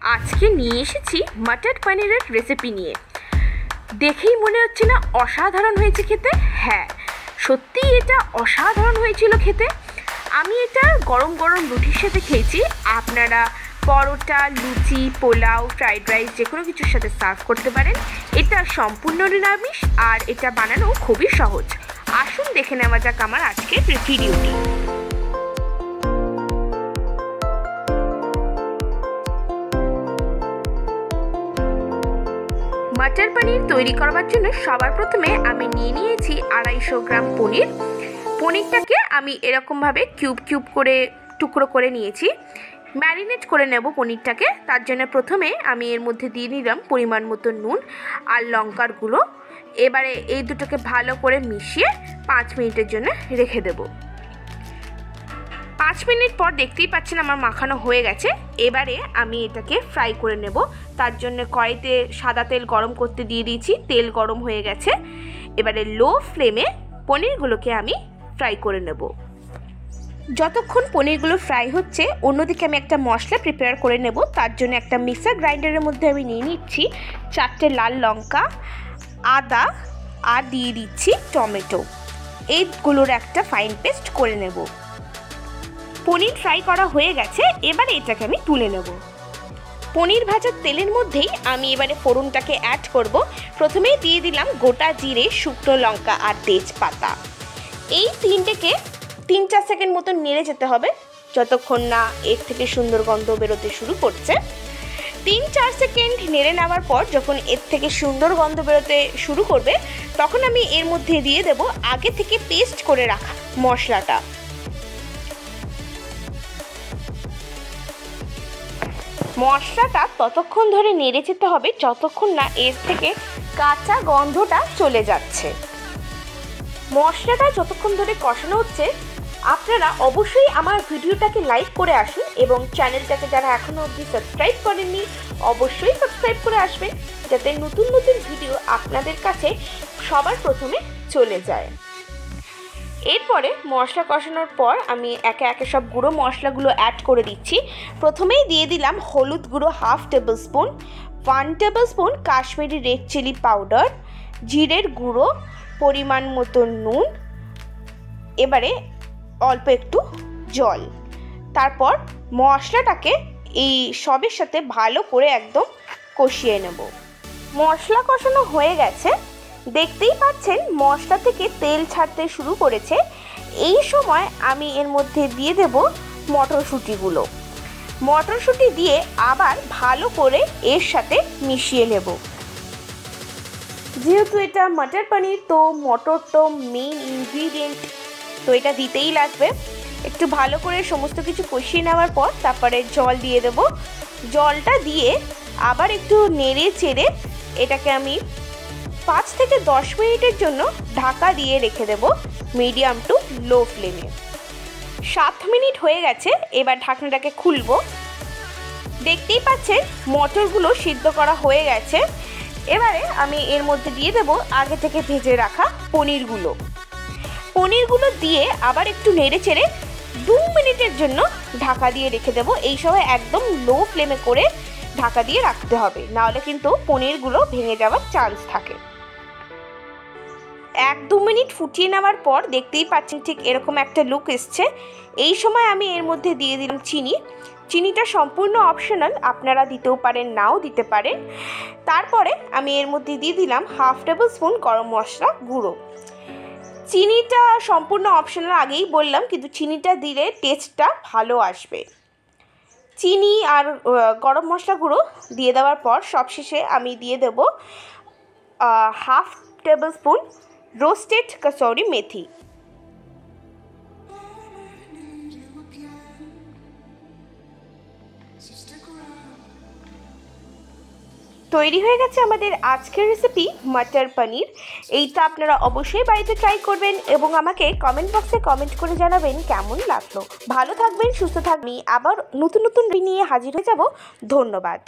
আজকে নিয়ে এসেছি মটর পনিরের রেসিপি নিয়ে। দেখেই মনে হচ্ছে না অসাধারণ হয়েছে খেতে? হ্যাঁ, সত্যিই এটা অসাধারণ হয়েছিল খেতে। আমি এটা গরম গরম রুটির সাথে খেয়েছি। আপনারা পরোটা, লুচি, পোলাও, ফ্রাইড রাইস যে কোনো কিছুর সাথে সার্ভ করতে পারেন। এটা সম্পূর্ণ নিরামিষ আর এটা বানানো খুবই সহজ। আসুন দেখে নেওয়া যাক আমার আজকের ভিডিওটি। মটর পনির তৈরি করবার জন্য সবার প্রথমে আমি নিয়ে নিয়েছি 250 গ্রাম পনির। পনিরটাকে আমি এরকমভাবে কিউব কিউব করে টুকরো করে নিয়েছি। ম্যারিনেট করে নেব পনিরটাকে। তার জন্য প্রথমে আমি এর মধ্যে দিয়ে নিলাম পরিমাণ মতো নুন আর লঙ্কার গুঁড়ো। এবারে এই দুটোকে ভালো করে মিশিয়ে 5 মিনিটের জন্য রেখে দেব। 5 মিনিট পর দেখতেই পাচ্ছেন আমার মাখানো হয়ে গেছে। এবারে আমি এটাকে ফ্রাই করে নেব। তার জন্য কড়াইতে সাদা তেল গরম করতে দিয়ে দিয়েছি। তেল গরম হয়ে গেছে। এবারে লো ফ্লেমে পনিরগুলোকে আমি ফ্রাই করে নেব। যতক্ষণ পনিরগুলো ফ্রাই হচ্ছে অন্যদিকে আমি একটা মশলা প্রিপেয়ার করে নেব। তার জন্য একটা মিক্সার গ্রাইন্ডারের মধ্যে আমি নিয়ে নিচ্ছি 4টে লাল লঙ্কা, আদা আর দিয়ে দিচ্ছি টমেটো। এইগুলোর একটা ফাইন পেস্ট করে নেব। পনির ফ্রাই করা হয়ে গেছে। এবারে এটাকে আমি তুলে নেব। পনির ভাজার তেলের মধ্যেই আমি এবারে ফোড়নটাকে অ্যাড করব। প্রথমেই দিয়ে দিলাম গোটা জিরে, শুকনো লঙ্কা আর তেজপাতা। এই তিনটেকে 3-4 সেকেন্ড মতো নেড়ে যেতে হবে যতক্ষণ না এর থেকে সুন্দর গন্ধ বেরোতে শুরু করছে। 3-4 সেকেন্ড নেড়ে নেওয়ার পর যখন এর থেকে সুন্দর গন্ধ বেরোতে শুরু করবে তখন আমি এর মধ্যে দিয়ে দেব আগে থেকে পেস্ট করে রাখা মশলাটা। মশলাটা ততক্ষণ ধরে নেড়ে যেতে হবে যতক্ষণ না এর থেকে কাঁচা গন্ধটা চলে যাচ্ছে। মশলাটা যতক্ষণ ধরে কষানো হচ্ছে আপনারা অবশ্যই আমার ভিডিওটাকে লাইক করে আসুন এবং চ্যানেলটাকে যারা এখনও অবধি সাবস্ক্রাইব করেননি অবশ্যই সাবস্ক্রাইব করে আসবেন, যাতে নতুন নতুন ভিডিও আপনাদের কাছে সবার প্রথমে চলে যায়। এরপরে মশলা কষানোর পর আমি একে একে সব গুঁড়ো মশলাগুলো অ্যাড করে দিচ্ছি। প্রথমেই দিয়ে দিলাম হলুদ গুঁড়ো 1/2 tablespoon, 1 tablespoon Kashmiri red chilli powder, জিরের গুঁড়ো, পরিমাণ মতো নুন, এবারে অল্প একটু জল। তারপর মশলাটাকে এই সবের সাথে ভালো করে একদম কষিয়ে নেব। মশলা কষানো হয়ে গেছে। দেখতেই পাচ্ছেন মশলা থেকে তেল ছাড়তে শুরু করেছে। এই সময় আমি এর মধ্যে দিয়ে দেব মটরশুঁটিগুলো। মটরশুঁটি দিয়ে আবার ভালো করে এর সাথে মিশিয়ে নেব। যেহেতু এটা মটর পনির তো মটর তো মেইন ইনগ্রিডিয়েন্ট, তো এটা দিতেই লাগবে। একটু ভালো করে সমস্ত কিছু কষিয়ে নেওয়ার পর তারপরে জল দিয়ে দেব। জলটা দিয়ে আবার একটু নেড়ে চেড়ে এটাকে আমি 5 থেকে 10 মিনিটের জন্য ঢাকা দিয়ে রেখে দেব মিডিয়াম টু লো ফ্লেমে। 7 মিনিট হয়ে গেছে। এবার ঢাকনাটাকে খুলব। দেখতেই পাচ্ছেন মটরগুলো সিদ্ধ করা হয়ে গেছে। এবারে আমি এর মধ্যে দিয়ে দেব আগে থেকে ভেজে রাখা পনিরগুলো। পনিরগুলো দিয়ে আবার একটু নেড়ে চেড়ে 2 মিনিটের জন্য ঢাকা দিয়ে রেখে দেব। এই সময় একদম লো ফ্লেমে করে ঢাকা দিয়ে রাখতে হবে, নাহলে কিন্তু পনিরগুলো ভেঙে যাওয়ার চান্স থাকে। 1-2 মিনিট ফুটিয়ে নেওয়ার পর দেখতেই পাচ্ছেন ঠিক এরকম একটা লুক এসছে। এই সময় আমি এর মধ্যে দিয়ে দিলাম চিনি। চিনিটা সম্পূর্ণ অপশনাল, আপনারা দিতেও পারেন নাও দিতে পারেন। তারপরে আমি এর মধ্যে দিয়ে দিলাম 1/2 টেবিল স্পুন গরম মশলা গুঁড়ো। চিনিটা সম্পূর্ণ অপশনাল, আগেই বললাম, কিন্তু চিনিটা দিলে টেস্টটা ভালো আসবে। চিনি আর গরম মশলা গুঁড়ো দিয়ে দেওয়ার পর সবশেষে আমি দিয়ে দেব 1/2 table spoon roasted kasuri methi. তৈরি হয়ে গেছে আমাদের আজকের রেসিপি মটর পনির। এইটা আপনারা অবশ্যই বাড়িতে ট্রাই করবেন এবং আমাকে কমেন্ট বক্সে কমেন্ট করে জানাবেন কেমন লাগলো। ভালো থাকবেন, সুস্থ থাকবেন। আবার নতুন নতুন ভিডিও নিয়ে হাজির হয়ে যাব। ধন্যবাদ।